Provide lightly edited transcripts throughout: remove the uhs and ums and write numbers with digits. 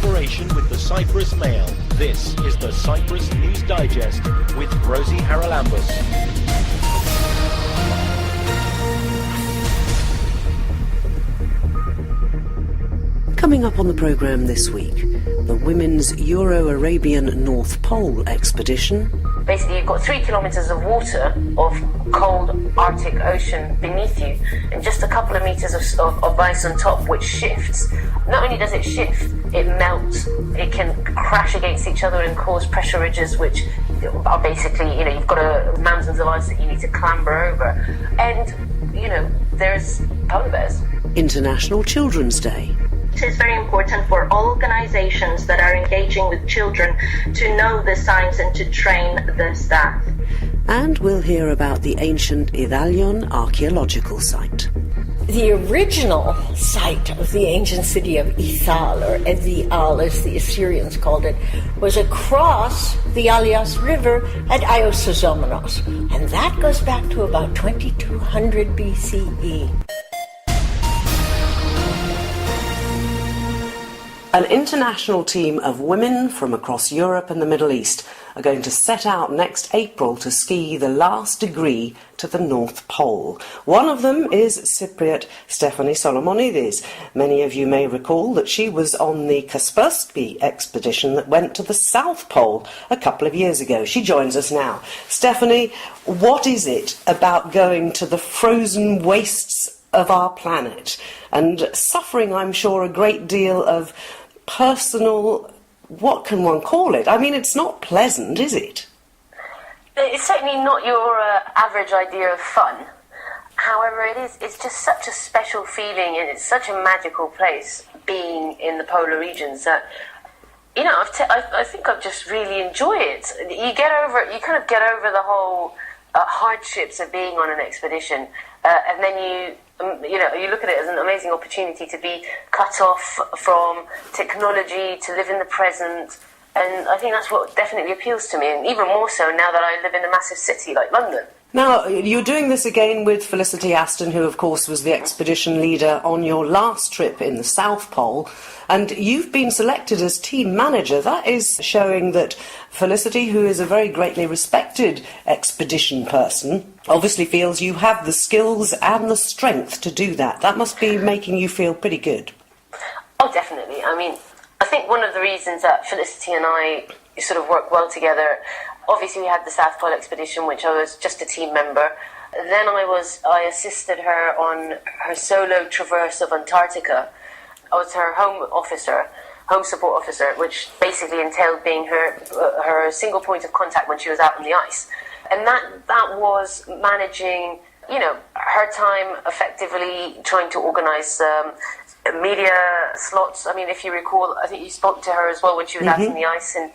collaboration with the Cyprus Mail. This is the Cyprus News Digest with Rosie Charalambous. Coming up on the programme this week, the women's Euro-Arabian North Pole expedition. Basically, you've got 3 kilometres of water, of cold Arctic Ocean beneath you, and just a couple of metres of ice on top, which shifts. Not only does it shift, it melts. It can crash against each other and cause pressure ridges, which are basically, you've got mountains of ice that you need to clamber over. And, there's polar bears. International Children's Day. It is very important for all organizations that are engaging with children to know the signs and to train the staff. And we'll hear about the ancient Idalion archaeological site. The original site of the ancient city of Ithal, or Edial as the Assyrians called it, was across the Alias River at Iosozomenos, and that goes back to about 2200 BCE. An international team of women from across Europe and the Middle East are going to set out next April to ski the last degree to the North Pole. One of them is Cypriot Stephanie Solomonidis. Many of you may recall that she was on the Kaspersky expedition that went to the South Pole a couple of years ago. She joins us now. Stephanie, what is it about going to the frozen wastes of our planet and suffering, I'm sure, a great deal of personal, what can one call it? I mean, it's not pleasant, is it? It's certainly not your average idea of fun. However, it's just such a special feeling, and it's such a magical place, being in the polar regions, that I think I've just really enjoyed it. You kind of get over the whole hardships of being on an expedition, and then you look at it as an amazing opportunity to be cut off from technology, to live in the present, and I think that's what definitely appeals to me, and even more so now that I live in a massive city like London. Now, you're doing this again with Felicity Aston, who of course was the expedition leader on your last trip in the South Pole, and you've been selected as team manager. That is showing that Felicity, who is a very greatly respected expedition person, obviously feels you have the skills and the strength to do that. That must be making you feel pretty good. Oh, definitely. I mean, I think one of the reasons that Felicity and I sort of work well together, obviously we had the South Pole expedition, which I was just a team member. Then I assisted her on her solo traverse of Antarctica. I was her home support officer, which basically entailed being her single point of contact when she was out on the ice. And that was managing, her time effectively, trying to organise media slots. I mean, if you recall, I think you spoke to her as well when she was out on the ice, and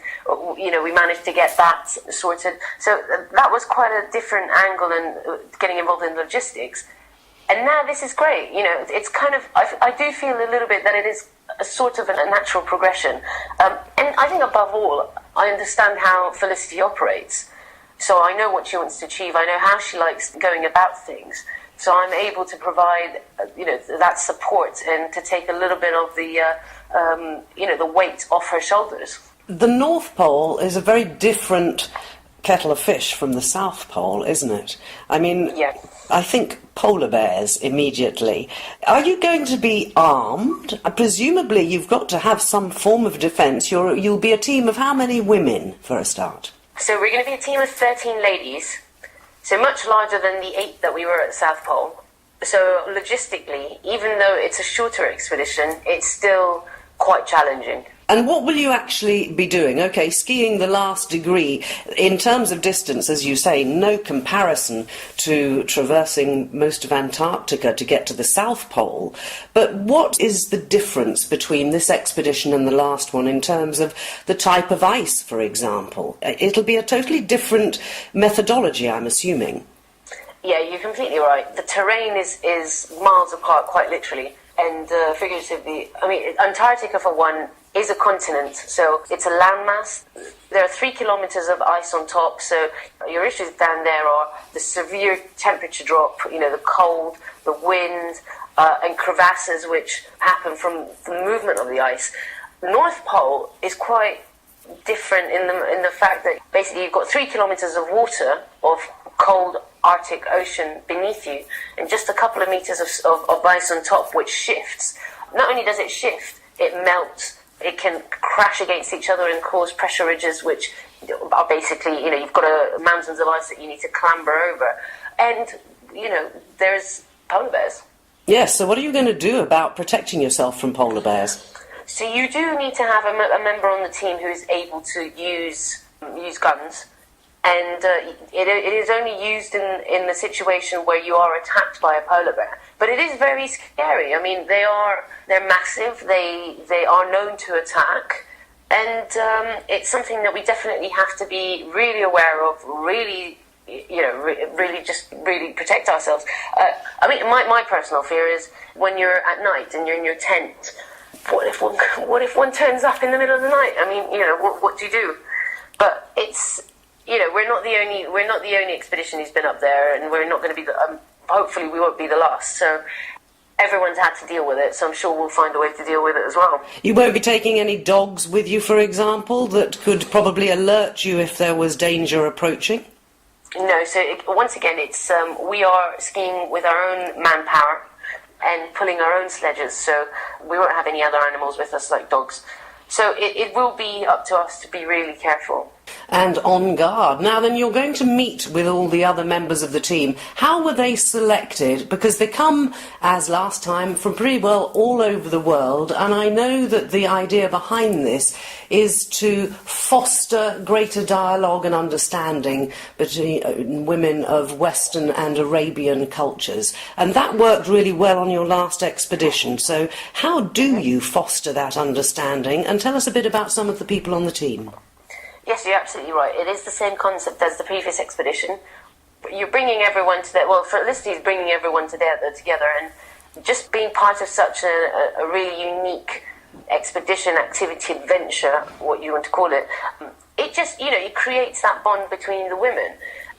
we managed to get that sorted. So that was quite a different angle, and getting involved in logistics. And now this is great. It's kind of, I do feel a little bit that it is a sort of a natural progression. And I think above all, I understand how Felicity operates. So I know what she wants to achieve. I know how she likes going about things. So I'm able to provide, that support, and to take a little bit of the weight off her shoulders. The North Pole is a very different kettle of fish from the South Pole, isn't it? I mean, yeah. I think polar bears immediately. Are you going to be armed? Presumably you've got to have some form of defence. You'll be a team of how many women for a start? So we're going to be a team of 13 ladies, so much larger than the 8 that we were at the South Pole. So logistically, even though it's a shorter expedition, it's still quite challenging. And what will you actually be doing? Okay, skiing the last degree, in terms of distance, as you say, no comparison to traversing most of Antarctica to get to the South Pole. But what is the difference between this expedition and the last one in terms of the type of ice, for example? It'll be a totally different methodology, I'm assuming. Yeah, you're completely right. The terrain is miles apart, quite literally, and figuratively. I mean, Antarctica, for one, is a continent, so it's a landmass. There are 3 kilometers of ice on top, so your issues down there are the severe temperature drop, the cold, the wind, and crevasses which happen from the movement of the ice. North Pole is quite different in the fact that basically you've got 3 kilometers of water, of cold Arctic Ocean beneath you, and just a couple of meters of ice on top, which shifts. Not only does it shift, it melts. It can crash against each other and cause pressure ridges, which are basically, you've got mountains of ice that you need to clamber over. And, there's polar bears. Yes, so what are you going to do about protecting yourself from polar bears? So you do need to have a member on the team who is able to use guns. And it is only used in the situation where you are attacked by a polar bear. But it is very scary. I mean, they're massive. They are known to attack, and it's something that we definitely have to be really aware of. Really, really protect ourselves. I mean, my personal fear is when you're at night and you're in your tent. What if one turns up in the middle of the night? I mean, what do you do? But it's. We're not the only expedition who's been up there, and we're not going to be hopefully we won't be the last. So everyone's had to deal with it, so I'm sure we'll find a way to deal with it as well. You won't be taking any dogs with you, for example, that could probably alert you if there was danger approaching? No, so once again, it's we are skiing with our own manpower and pulling our own sledges, so we won't have any other animals with us like dogs. So it will be up to us to be really careful. And on guard. Now then, you're going to meet with all the other members of the team. How were they selected? Because they come, as last time, from pretty well all over the world, and I know that the idea behind this is to foster greater dialogue and understanding between women of Western and Arabian cultures. And that worked really well on your last expedition. So how do you foster that understanding? And tell us a bit about some of the people on the team. Yes, you're absolutely right. It is the same concept as the previous expedition. You're bringing everyone Felicity is bringing everyone together, and just being part of such a really unique expedition, activity, adventure, what you want to call it, it just, it creates that bond between the women,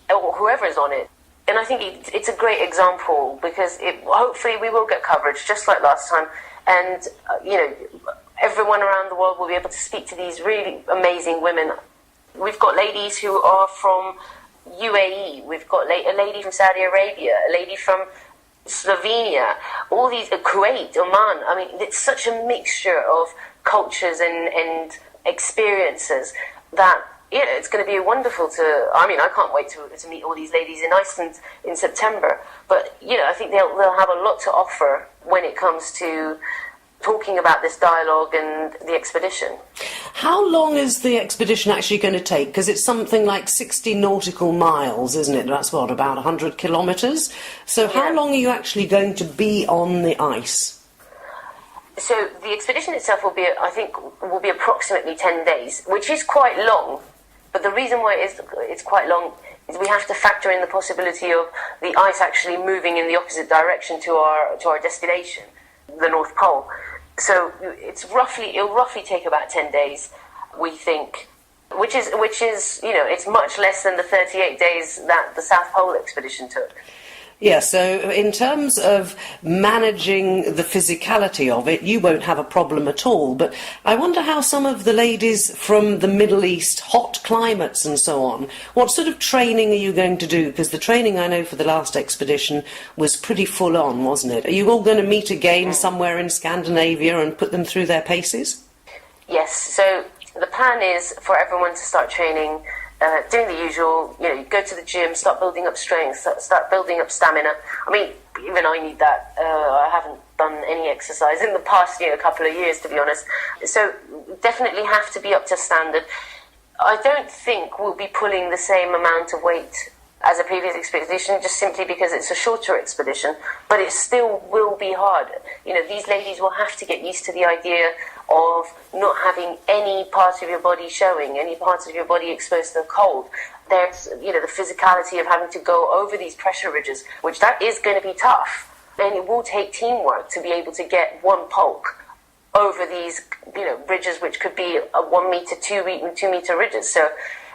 or whoever's on it. And I think it's a great example, because hopefully we will get coverage, just like last time, and, everyone around the world will be able to speak to these really amazing women. We've got ladies who are from UAE, we've got a lady from Saudi Arabia, a lady from Slovenia, all these, Kuwait, Oman. I mean, it's such a mixture of cultures and experiences that, it's going to be wonderful I can't wait to meet all these ladies in Iceland in September. But, I think they'll have a lot to offer when it comes to talking about this dialogue and the expedition. How long is the expedition actually going to take? Because it's something like 60 nautical miles, isn't it? That's what, about 100 kilometres? So how long are you actually going to be on the ice? So the expedition itself will be approximately 10 days, which is quite long. But the reason why it's quite long is we have to factor in the possibility of the ice actually moving in the opposite direction to our destination, the North Pole. So it'll roughly take about 10 days, we think, which is it's much less than the 38 days that the South Pole expedition took. Yeah, so in terms of managing the physicality of it, you won't have a problem at all. But I wonder how some of the ladies from the Middle East, hot climates and so on, what sort of training are you going to do? Because the training I know for the last expedition was pretty full on, wasn't it? Are you all going to meet again somewhere in Scandinavia and put them through their paces? Yes, so the plan is for everyone to start training, doing the usual, you go to the gym, start building up strength, start building up stamina. I mean, even I need that. I haven't done any exercise in the past couple of years, to be honest. So definitely have to be up to standard. I don't think we'll be pulling the same amount of weight as a previous expedition, just simply because it's a shorter expedition, but it still will be hard. These ladies will have to get used to the idea of not having any part of your body showing, any parts of your body exposed to the cold. There's, the physicality of having to go over these pressure ridges, which that is going to be tough. And it will take teamwork to be able to get one poke over these, ridges, which could be a 1 meter, 2 meter ridges. So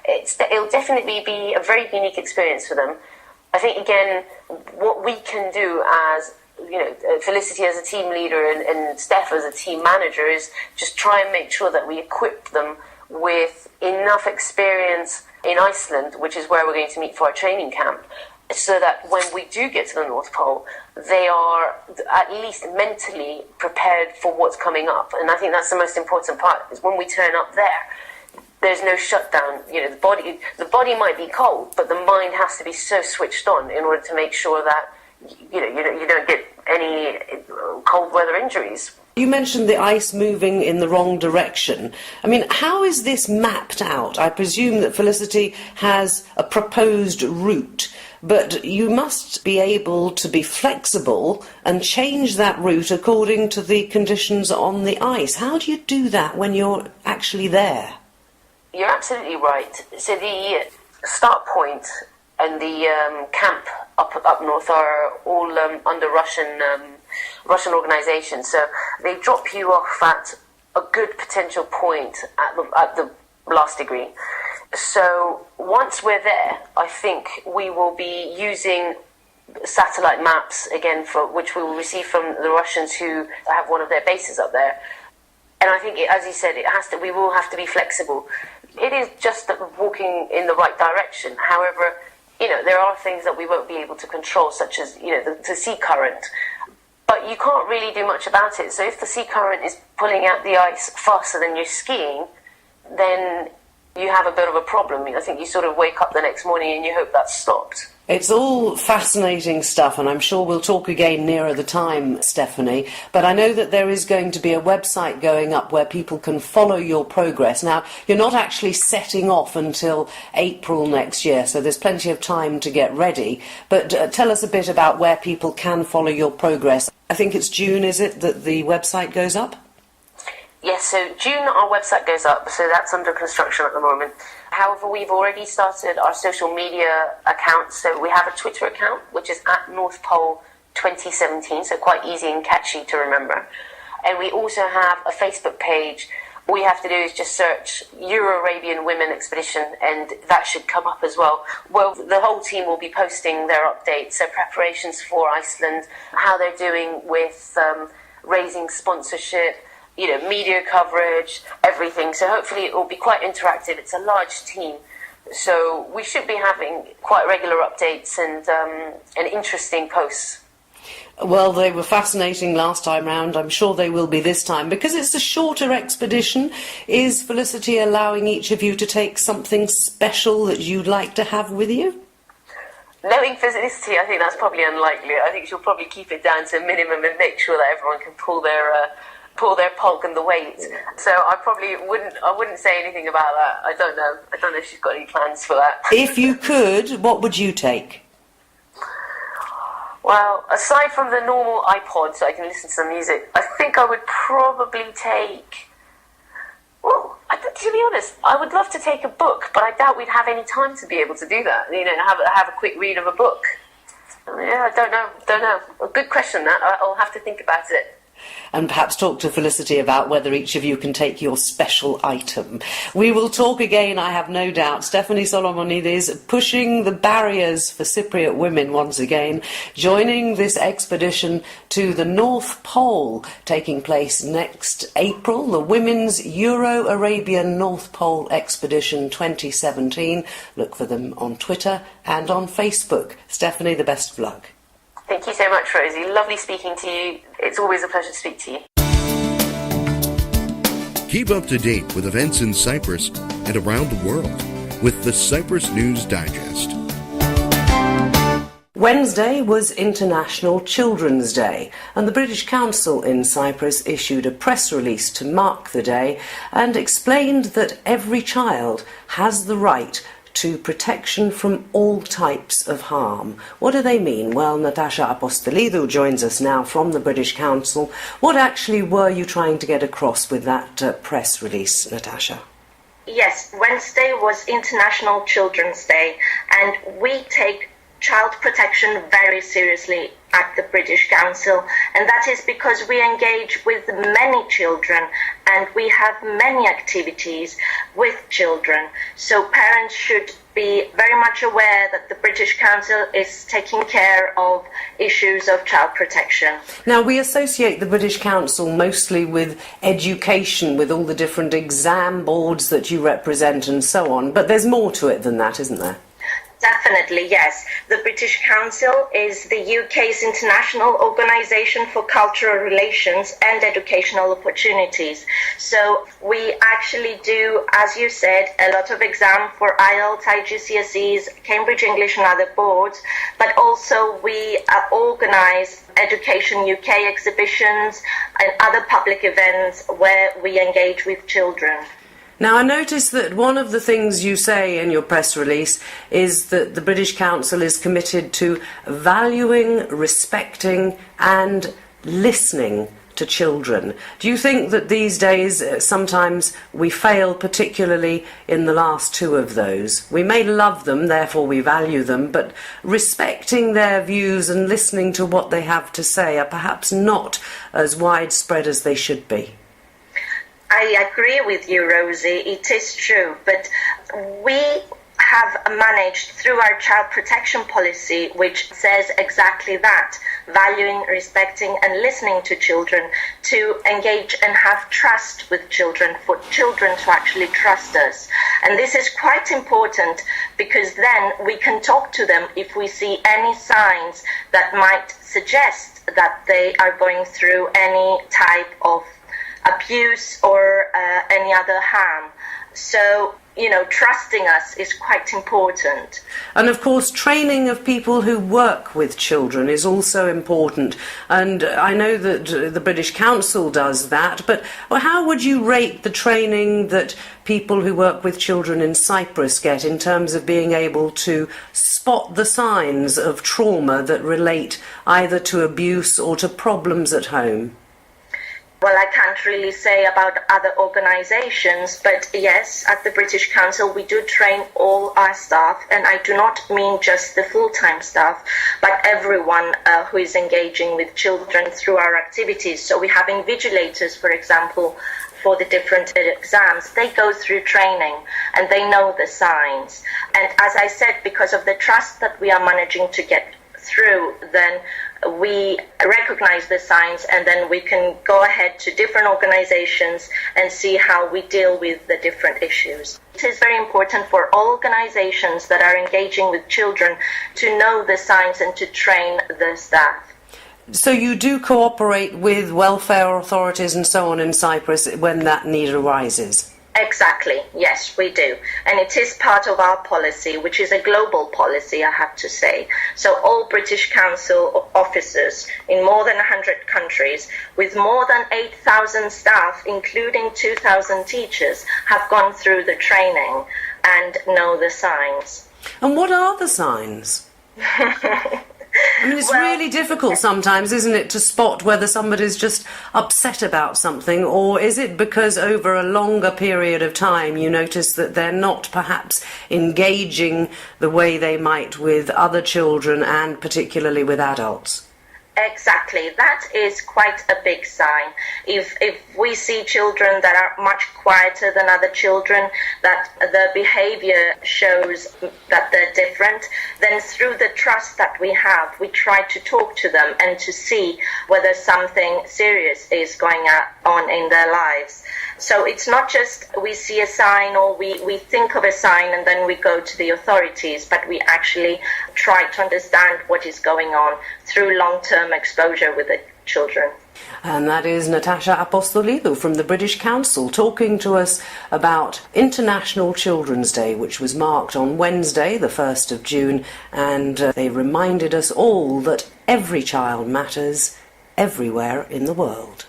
it'll definitely be a very unique experience for them. I think, again, what we can do as Felicity as a team leader and Steph as a team manager is just try and make sure that we equip them with enough experience in Iceland, which is where we're going to meet for our training camp, so that when we do get to the North Pole, they are at least mentally prepared for what's coming up. And I think that's the most important part, is when we turn up there, there's no shutdown. The body might be cold, but the mind has to be so switched on in order to make sure that you don't get any cold weather injuries. You mentioned the ice moving in the wrong direction. I mean, how is this mapped out? I presume that Felicity has a proposed route, but you must be able to be flexible and change that route according to the conditions on the ice. How do you do that when you're actually there? You're absolutely right. So the start point and the camp up north are all under Russian organisations. So they drop you off at a good potential point at the last degree. So once we're there, I think we will be using satellite maps again, which we will receive from the Russians who have one of their bases up there. And I think, as you said, we will have to be flexible. It is just walking in the right direction. However, there are things that we won't be able to control, such as the sea current. But you can't really do much about it. So if the sea current is pulling out the ice faster than you're skiing, then you have a bit of a problem. I think you sort of wake up the next morning and you hope that's stopped. It's all fascinating stuff, and I'm sure we'll talk again nearer the time, Stephanie. But I know that there is going to be a website going up where people can follow your progress. Now, you're not actually setting off until April next year, so there's plenty of time to get ready. But tell us a bit about where people can follow your progress. I think it's June, is it, that the website goes up? Yes, so June our website goes up, so that's under construction at the moment. However, we've already started our social media accounts. So we have a Twitter account, which is at North Pole 2017, so quite easy and catchy to remember. And we also have a Facebook page. All you have to do is just search Euro-Arabian Women Expedition, and that should come up as well. Well, the whole team will be posting their updates, so preparations for Iceland, how they're doing with raising sponsorship, media coverage, everything. So hopefully it will be quite interactive. It's a large team. So we should be having quite regular updates and interesting posts. Well, they were fascinating last time round. I'm sure they will be this time. Because it's a shorter expedition, is Felicity allowing each of you to take something special that you'd like to have with you? Knowing Felicity, I think that's probably unlikely. I think she'll probably keep it down to a minimum and make sure that everyone can pull their pulk and the weight. So I probably wouldn't say anything about that. I don't know if she's got any plans for that. If you could, what would you take? Well, aside from the normal iPod so I can listen to some music, I think I would probably take... Well, to be honest, I would love to take a book, but I doubt we'd have any time to be able to do that. Have a quick read of a book. Yeah, I don't know. A good question, that. I'll have to think about it. And perhaps talk to Felicity about whether each of you can take your special item. We will talk again, I have no doubt. Stephanie Solomonidis pushing the barriers for Cypriot women once again, joining this expedition to the North Pole, taking place next April, the Women's Euro-Arabian North Pole Expedition 2017. Look for them on Twitter and on Facebook. Stephanie, the best of luck. Thank you so much, Rosie. Lovely speaking to you. It's always a pleasure to speak to you. Keep up to date with events in Cyprus and around the world with the Cyprus News Digest. Wednesday was International Children's Day, and the British Council in Cyprus issued a press release to mark the day and explained that every child has the right to protection from all types of harm. What do they mean? Well, Natasha Apostolidou joins us now from the British Council. What actually were you trying to get across with that press release, Natasha? Yes, Wednesday was International Children's Day, and we take child protection very seriously at the British Council, and that is because we engage with many children and we have many activities with children. So parents should be very much aware that the British Council is taking care of issues of child protection. Now, we associate the British Council mostly with education, with all the different exam boards that you represent and so on, but there's more to it than that, isn't there? Definitely, yes. The British Council is the UK's international organisation for cultural relations and educational opportunities. So we actually do, as you said, a lot of exam for IELTS, IGCSEs, Cambridge English and other boards, but also we organise Education UK exhibitions and other public events where we engage with children. Now, I noticed that one of the things you say in your press release is that the British Council is committed to valuing, respecting and listening to children. Do you think that these days sometimes we fail, particularly in the last two of those? We may love them, therefore we value them, but respecting their views and listening to what they have to say are perhaps not as widespread as they should be. I agree with you, Rosie. It is true, but we have managed through our child protection policy, which says exactly that, valuing, respecting and listening to children, to engage and have trust with children, for children to actually trust us. And this is quite important because then we can talk to them if we see any signs that might suggest that they are going through any type of abuse or any other harm. So, trusting us is quite important. And of course, training of people who work with children is also important. And I know that the British Council does that, but how would you rate the training that people who work with children in Cyprus get in terms of being able to spot the signs of trauma that relate either to abuse or to problems at home? Well, I can't really say about other organisations, but yes, at the British Council we do train all our staff, and I do not mean just the full-time staff, but everyone who is engaging with children through our activities. So we have invigilators, for example, for the different exams. They go through training and they know the signs. And as I said, because of the trust that we are managing to get through, then we recognize the signs and then we can go ahead to different organizations and see how we deal with the different issues. It is very important for all organizations that are engaging with children to know the signs and to train the staff. So you do cooperate with welfare authorities and so on in Cyprus when that need arises? Exactly, yes, we do. And it is part of our policy, which is a global policy, I have to say. So all British Council officers in more than 100 countries, with more than 8,000 staff, including 2,000 teachers, have gone through the training and know the signs. And what are the signs? I mean, it's really difficult sometimes, isn't it, to spot whether somebody's just upset about something, or is it because over a longer period of time you notice that they're not perhaps engaging the way they might with other children and particularly with adults? Exactly, that is quite a big sign. If we see children that are much quieter than other children, that their behavior shows that they're different, then through the trust that we have, we try to talk to them and to see whether something serious is going on in their lives. So it's not just we see a sign or we think of a sign and then we go to the authorities, but we actually try to understand what is going on through long-term exposure with the children. And that is Natasha Apostolidou from the British Council talking to us about International Children's Day, which was marked on Wednesday, the 1st of June, and they reminded us all that every child matters everywhere in the world.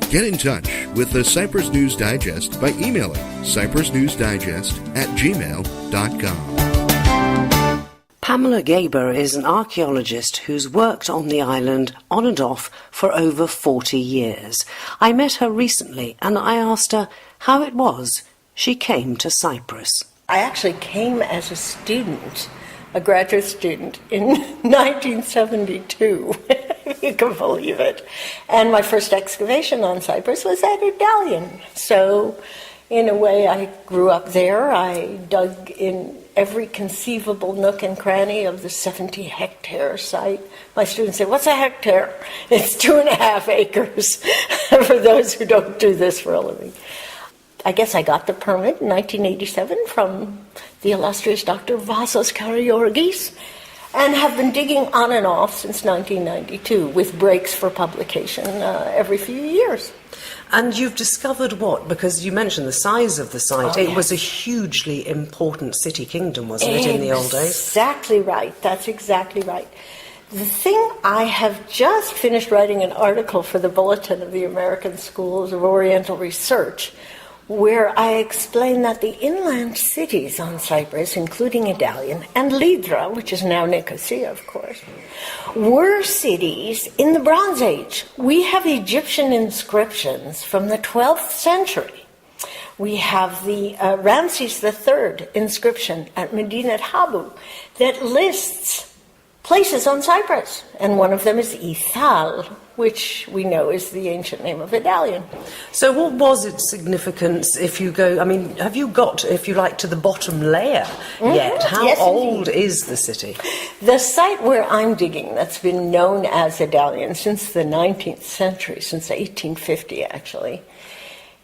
Get in touch with the Cyprus News Digest by emailing cyprusnewsdigest@gmail.com. Pamela Gaber is an archaeologist who's worked on the island on and off for over 40 years. I met her recently and I asked her how it was she came to Cyprus. I actually came as a student, a graduate student, in 1972. if you can believe it. And my first excavation on Cyprus was at Idalion. So, in a way, I grew up there. I dug in every conceivable nook and cranny of the 70-hectare site. My students say, "What's a hectare?" It's 2.5 acres, for those who don't do this for a living. I guess I got the permit in 1987 from the illustrious Dr. Vasos Karagiorgis, and have been digging on and off since 1992, with breaks for publication every few years. And you've discovered what? Because you mentioned the size of the site. Oh, it yes. was a hugely important city kingdom, wasn't it, in the old days? Exactly right. That's exactly right. The thing, I have just finished writing an article for the Bulletin of the American Schools of Oriental Research, where I explain that the inland cities on Cyprus, including Idalion and Lydra, which is now Nicosia, of course, were cities in the Bronze Age. We have Egyptian inscriptions from the 12th century. We have the Ramses III inscription at Medinet Habu that lists places on Cyprus, and one of them is Ithal, which we know is the ancient name of Idalion. So what was its significance if you go, I mean, have you got, if you like, to the bottom layer yet? How Yes, old indeed. is the city? The site where I'm digging, that's been known as Idalion since the 19th century, since 1850 actually,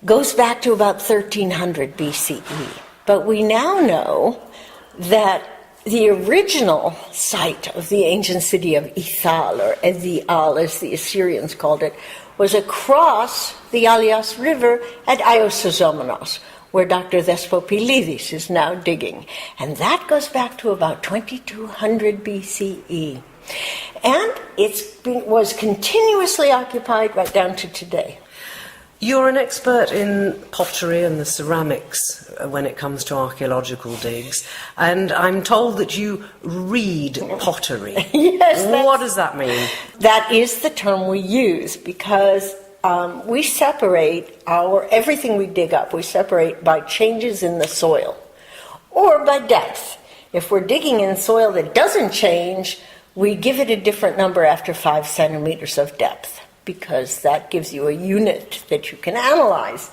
goes back to about 1300 BCE. But we now know that the original site of the ancient city of Ithal, or Edial as the Assyrians called it, was across the Alias River at Iosozomenos, where Dr. Thespopilidis is now digging. And that goes back to about 2200 BCE. And it was continuously occupied right down to today. You're an expert in pottery and the ceramics when it comes to archaeological digs, and I'm told that you read pottery. Yes. What does that mean? That is the term we use because we separate everything we dig up, we separate by changes in the soil or by depth. If we're digging in soil that doesn't change, we give it a different number after 5 centimeters of depth, because that gives you a unit that you can analyze.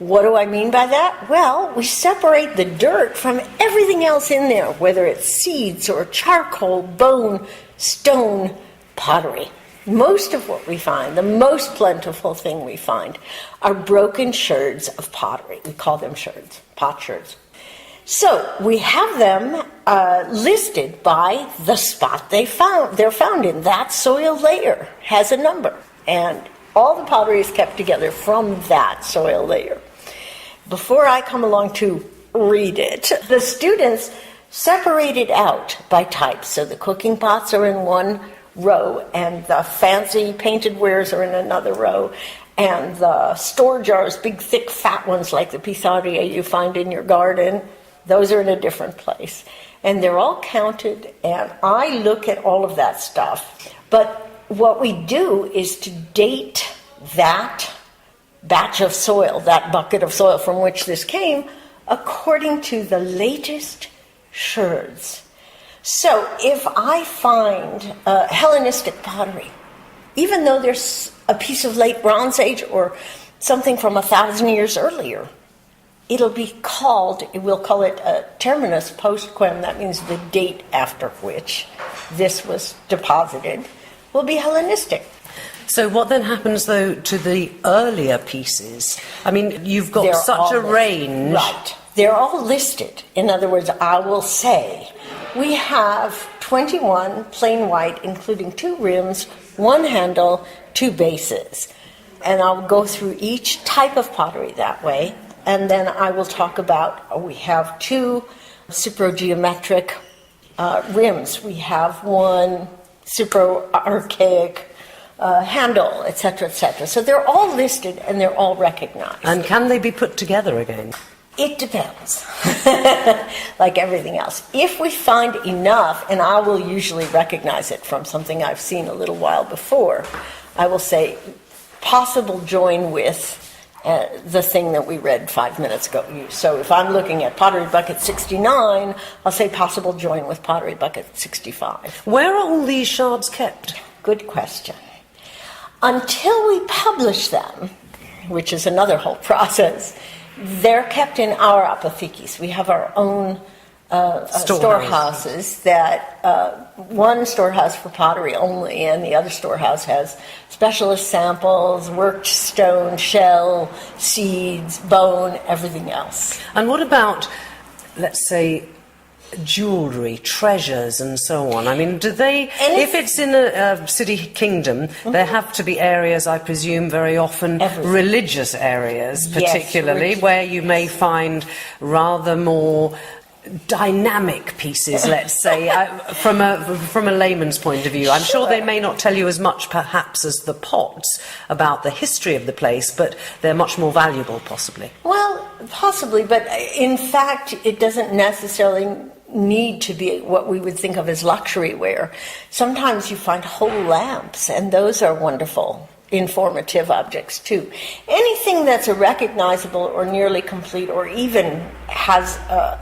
What do I mean by that? Well, we separate the dirt from everything else in there, whether it's seeds or charcoal, bone, stone, pottery. Most of what we find, the most plentiful thing we find, are broken sherds of pottery. We call them sherds, pot sherds. So we have them listed by the spot they're found in. That soil layer has a number, and all the pottery is kept together from that soil layer. Before I come along to read it, the students separate it out by types. So the cooking pots are in one row, and the fancy painted wares are in another row, and the store jars, big, thick, fat ones like the pisaria you find in your garden, those are in a different place. And they're all counted, and I look at all of that stuff. But what we do is to date that batch of soil, that bucket of soil from which this came, according to the latest sherds. So if I find Hellenistic pottery, even though there's a piece of late Bronze Age or something from 1,000 years earlier, we'll call it a terminus postquem, that means the date after which this was deposited, will be Hellenistic. So what then happens, though, to the earlier pieces? I mean, you've got such a range. Right. They're all listed. In other words, I will say, we have 21 plain white, including 2 rims, 1 handle, 2 bases. And I'll go through each type of pottery that way. And then I will talk about, we have 2 Cypro-geometric rims. We have 1 Cypro-archaic handle, etc., etc. So they're all listed and they're all recognized. And can they be put together again? It depends, like everything else. If we find enough, and I will usually recognize it from something I've seen a little while before, I will say possible join with the thing that we read 5 minutes ago. So if I'm looking at pottery bucket 69, I'll say possible join with pottery bucket 65. Where are all these shards kept? Good question. Until we publish them, which is another whole process, they're kept in our apothekis. We have our own storehouses that one storehouse for pottery only, and the other storehouse has specialist samples, worked stone, shell, seeds, bone, everything else. And what about, let's say, jewellery, treasures, and so on? I mean, do they, if it's in a city kingdom, there have to be areas, I presume, very often religious areas, particularly, yes, where you may find rather more dynamic pieces, let's say, from a layman's point of view. I'm sure they may not tell you as much, perhaps, as the pots about the history of the place, but they're much more valuable, possibly. Well, possibly, but in fact, it doesn't necessarily need to be what we would think of as luxury ware. Sometimes you find whole lamps, and those are wonderful, informative objects too. Anything that's a recognizable or nearly complete, or even has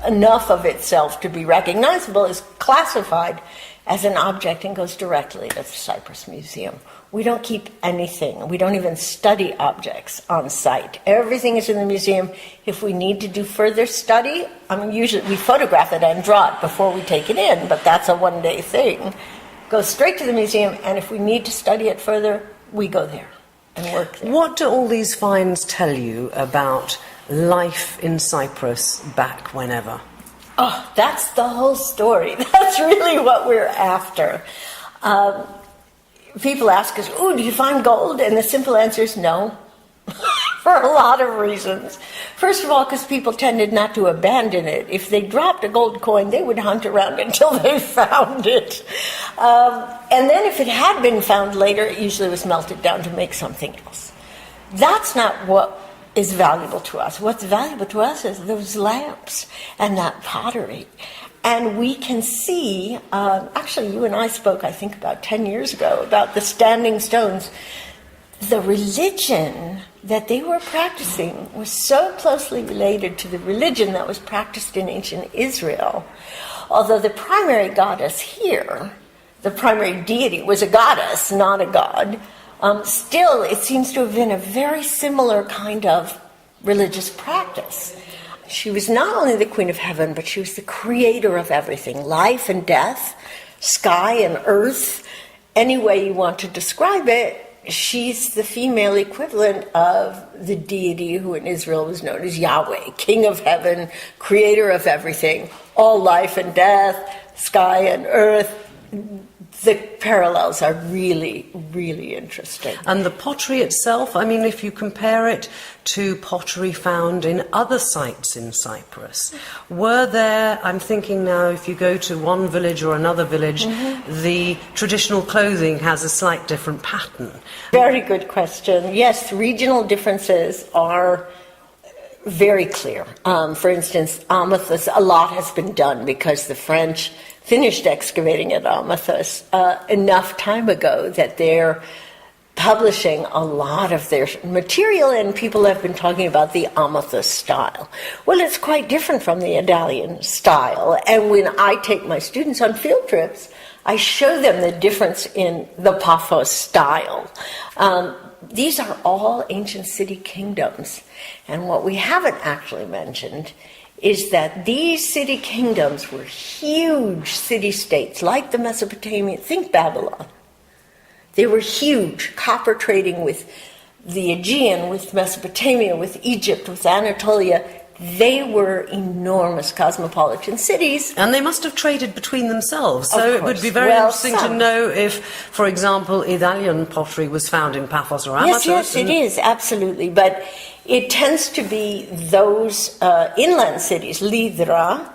enough of itself to be recognizable, is classified as an object and goes directly to the Cyprus Museum. We don't keep anything. We don't even study objects on site. Everything is in the museum. If we need to do further study, I mean, usually we photograph it and draw it before we take it in, but that's a one-day thing. Goes straight to the museum, and if we need to study it further, we go there and work there. What do all these finds tell you about life in Cyprus back whenever? Oh, that's the whole story. That's really what we're after. People ask us, "Oh, do you find gold?" And the simple answer is no, for a lot of reasons. First of all, because people tended not to abandon it. If they dropped a gold coin, they would hunt around until they found it. And then if it had been found later, it usually was melted down to make something else. That's not what is valuable to us. What's valuable to us is those lamps and that pottery. And we can see, actually you and I spoke, I think about 10 years ago, about the standing stones. The religion that they were practicing was so closely related to the religion that was practiced in ancient Israel. Although the primary goddess here, the primary deity, was a goddess, not a god, still it seems to have been a very similar kind of religious practice. She was not only the queen of heaven, but she was the creator of everything, life and death, sky and earth. Any way you want to describe it, she's the female equivalent of the deity who in Israel was known as Yahweh, king of heaven, creator of everything, all life and death, sky and earth. The parallels are really, really interesting. And the pottery itself, I mean, if you compare it to pottery found in other sites in Cyprus, were there, I'm thinking now, if you go to one village or another village, the traditional clothing has a slight different pattern? Very good question. Yes, regional differences are very clear. For instance, Amathus, a lot has been done because the French finished excavating at Amathus enough time ago that they're publishing a lot of their material, and people have been talking about the Amathus style. Well, it's quite different from the Idalion style, and when I take my students on field trips, I show them the difference in the Paphos style. These are all ancient city kingdoms, and what we haven't actually mentioned is that these city kingdoms were huge city-states, like the Mesopotamian, think Babylon. They were huge, copper trading with the Aegean, with Mesopotamia, with Egypt, with Anatolia. They were enormous cosmopolitan cities. And they must have traded between themselves. So it would be very interesting to know if, for example, Idalion pottery was found in Paphos or Amathus. Yes, it is, absolutely. But it tends to be those inland cities, Lydra,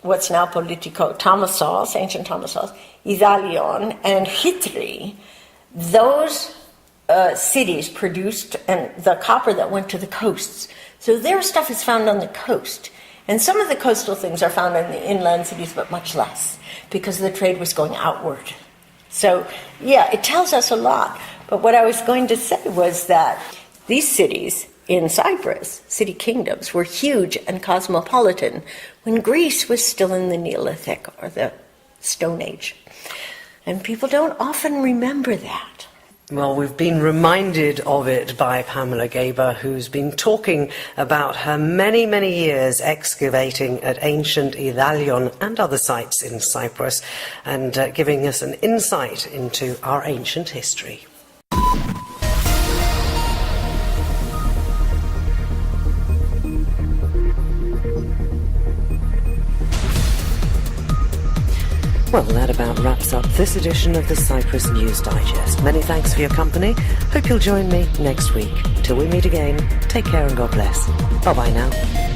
what's now Politico, Tamassos, ancient Tamassos, Idalion, and Chitri. Those cities produced and the copper that went to the coasts. So their stuff is found on the coast. And some of the coastal things are found in the inland cities, but much less, because the trade was going outward. So, yeah, it tells us a lot. But what I was going to say was that these cities in Cyprus, city kingdoms, were huge and cosmopolitan when Greece was still in the Neolithic or the Stone Age. And people don't often remember that. Well, we've been reminded of it by Pamela Gaber, who's been talking about her many, many years excavating at ancient Idalion and other sites in Cyprus, and giving us an insight into our ancient history. Well, that about wraps up this edition of the Cyprus News Digest. Many thanks for your company. Hope you'll join me next week. Till we meet again, take care and God bless. Bye-bye now.